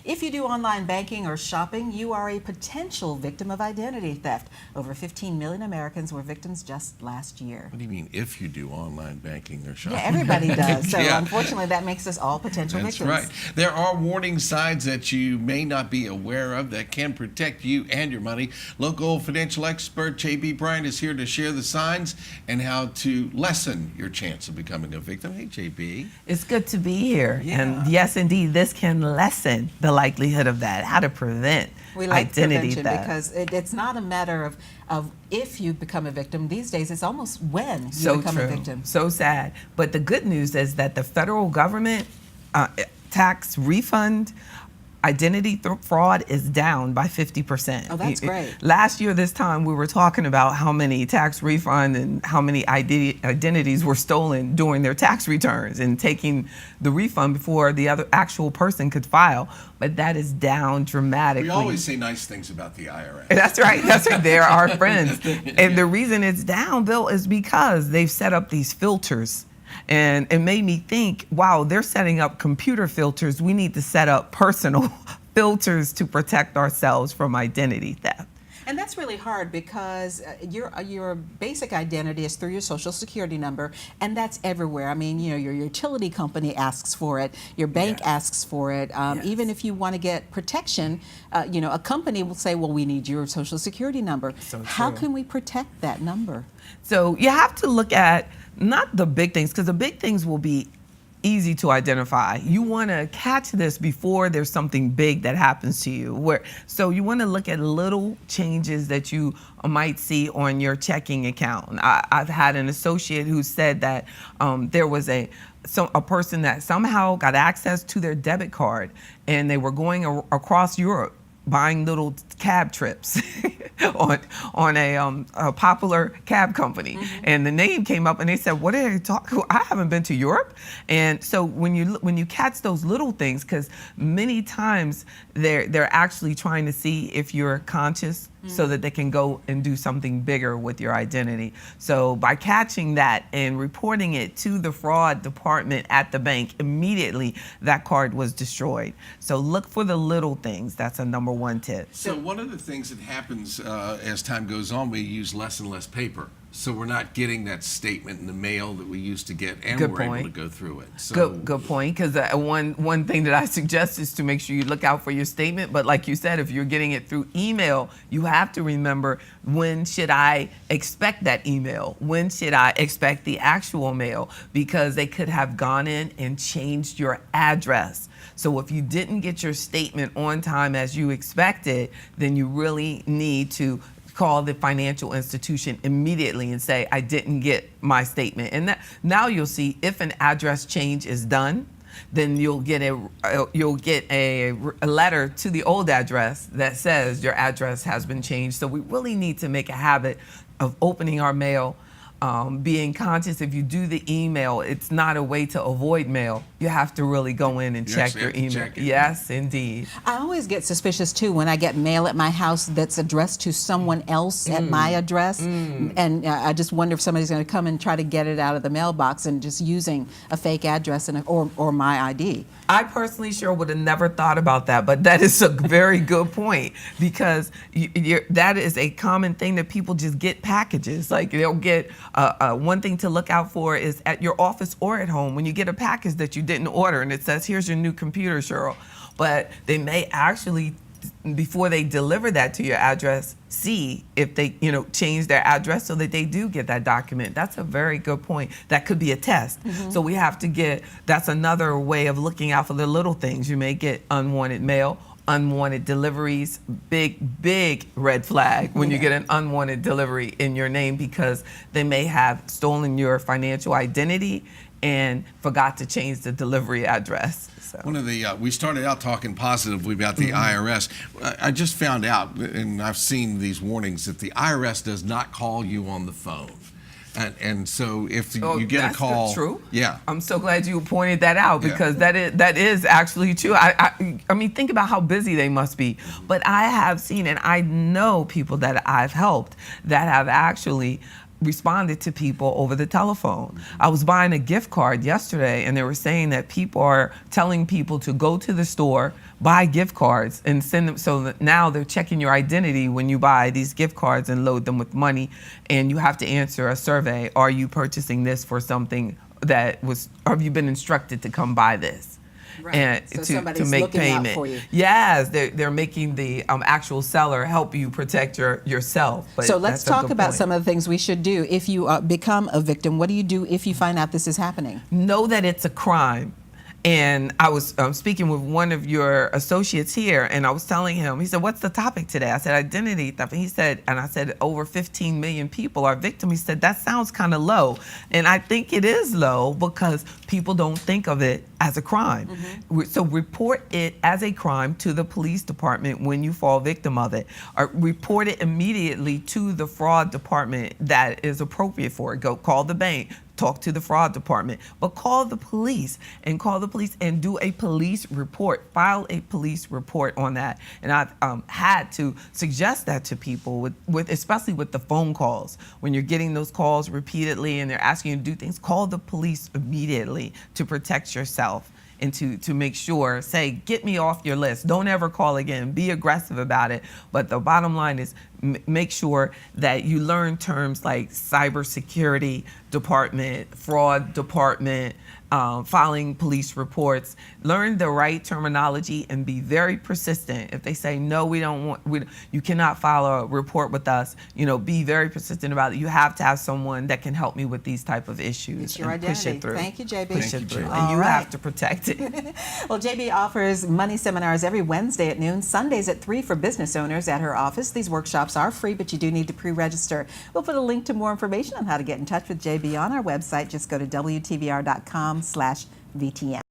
If you do online banking or shopping, you are a potential victim of identity theft. Over 15 million Americans were victims just last year. What do you mean if you do online banking or shopping? Yeah, everybody does. So Yeah. Unfortunately, that makes us all potential That's victims. right. There are warning signs that you may not be aware of that can protect you and your money. Local financial expert J.B. Bryan is here to share the signs and how to lessen your chance of becoming a victim. Hey, J.B. It's good to be here. Yeah. And yes, indeed, this can lessen the likelihood of that, how to prevent We like identity prevention theft. because it's not a matter of if you become a victim. These days, it's almost when you So become true. a victim. So sad. But the good news is that the federal government tax refund identity fraud is down by 50%. Oh, that's great. Last year, this time, we were talking about how many tax refund and how many identities were stolen during their tax returns and taking the refund before the other actual person could file. But that is down dramatically. We always say nice things about the IRS. That's right. That's right. They're our friends. And the reason it's down, Bill, is because they've set up these filters. And it made me think, wow, they're setting up computer filters. We need to set up personal filters to protect ourselves from identity theft. And that's really hard because your basic identity is through your social security number, and that's everywhere. I mean, your utility company asks for it, your bank asks for it. Even if you want to get protection, a company will say, well, we need your social security number. How can we protect that number? So you have to look at not the big things, because the big things will be easy to identify. You want to catch this before there's something big that happens to you. So you want to look at little changes that you might see on your checking account. I've had an associate who said that there was a person that somehow got access to their debit card, and they were going across Europe buying little cab trips on a popular cab company. And the name came up and they said, what are they talking? I haven't been to Europe. And so when you catch those little things, because many times they're actually trying to see if you're conscious so that they can go and do something bigger with your identity. So by catching that and reporting it to the fraud department at the bank, immediately that card was destroyed. So look for the little things. That's a number one tip. So one of the things that happens as time goes on, we use less and less paper. So we're not getting that statement in the mail that we used to get, and we're able to go through it. So Good point, because one thing that I suggest is to make sure you look out for your statement. But like you said, if you're getting it through email, you have to remember, when should I expect that email? When should I expect the actual mail? Because they could have gone in and changed your address. So if you didn't get your statement on time as you expected, then you really need to call the financial institution immediately and say, I didn't get my statement. And now you'll see if an address change is done, then you'll get a letter to the old address that says your address has been changed. So we really need to make a habit of opening our mail, being conscious. If you do the email, it's not a way to avoid mail. You have to really go in and check your email. Yes, indeed. I always get suspicious too when I get mail at my house that's addressed to someone else at my address, and I just wonder if somebody's going to come and try to get it out of the mailbox and just using a fake address or my ID. I personally sure would have never thought about that, but that is a very good point, because that is a common thing that people just get packages. Like they'll get one thing to look out for is at your office or at home when you get a package that you didn't order and it says, here's your new computer, Cheryl. But they may actually, before they deliver that to your address, see if they change their address so that they do get that document. That's a very good point. That could be a test. So we have to that's another way of looking out for the little things. You may get unwanted mail, unwanted deliveries, big red flag when you get an unwanted delivery in your name, because they may have stolen your financial identity and forgot to change the delivery address. So. One of the we started out talking positively about the IRS. I just found out, and I've seen these warnings, that the IRS does not call you on the phone. And so if you get a call, true. Yeah, I'm so glad you pointed that out, because that is actually true. I mean, think about how busy they must be. But I have seen, and I know people that I've helped that have actually responded to people over the telephone. I was buying a gift card yesterday, and they were saying that people are telling people to go to the store, buy gift cards and send them. So that now they're checking your identity when you buy these gift cards and load them with money, and you have to answer a survey. Are you purchasing this for something that was, have you been instructed to come buy this? Right. And So to somebody's make looking out payment. for you. Yes, they're making the actual seller help you protect yourself. But So let's that's a talk good about point. some of the things we should do if you become a victim. What do you do if you find out this is happening? Know that it's a crime. And I was speaking with one of your associates here, and I was telling him, he said, what's the topic today? I said, identity theft. And he said, and I said, over 15 million people are victims. He said, that sounds kind of low. And I think it is low because people don't think of it as a crime. So report it as a crime to the police department when you fall victim of it. Or report it immediately to the fraud department that is appropriate for it. Go call the bank. Talk to the fraud department, but call the police and do a police report, file a police report on that. And I've had to suggest that to people with especially with the phone calls. When you're getting those calls repeatedly and they're asking you to do things, call the police immediately to protect yourself. And to make sure, say, get me off your list. Don't ever call again. Be aggressive about it. But the bottom line is make sure that you learn terms like cybersecurity department, fraud department, filing police reports. Learn the right terminology and be very persistent. If they say, no, we don't want, you cannot file a report with us, be very persistent about it. You have to have someone that can help me with these type of issues. It's your and push identity. it through. Thank you, JB. Push Thank it you, through. JB. And you All right. have to protect it. Well, JB offers money seminars every Wednesday at noon, Sundays at 3 for business owners at her office. These workshops are free, but you do need to pre-register. We'll put a link to more information on how to get in touch with JB on our website. Just go to WTVR.com/VTN.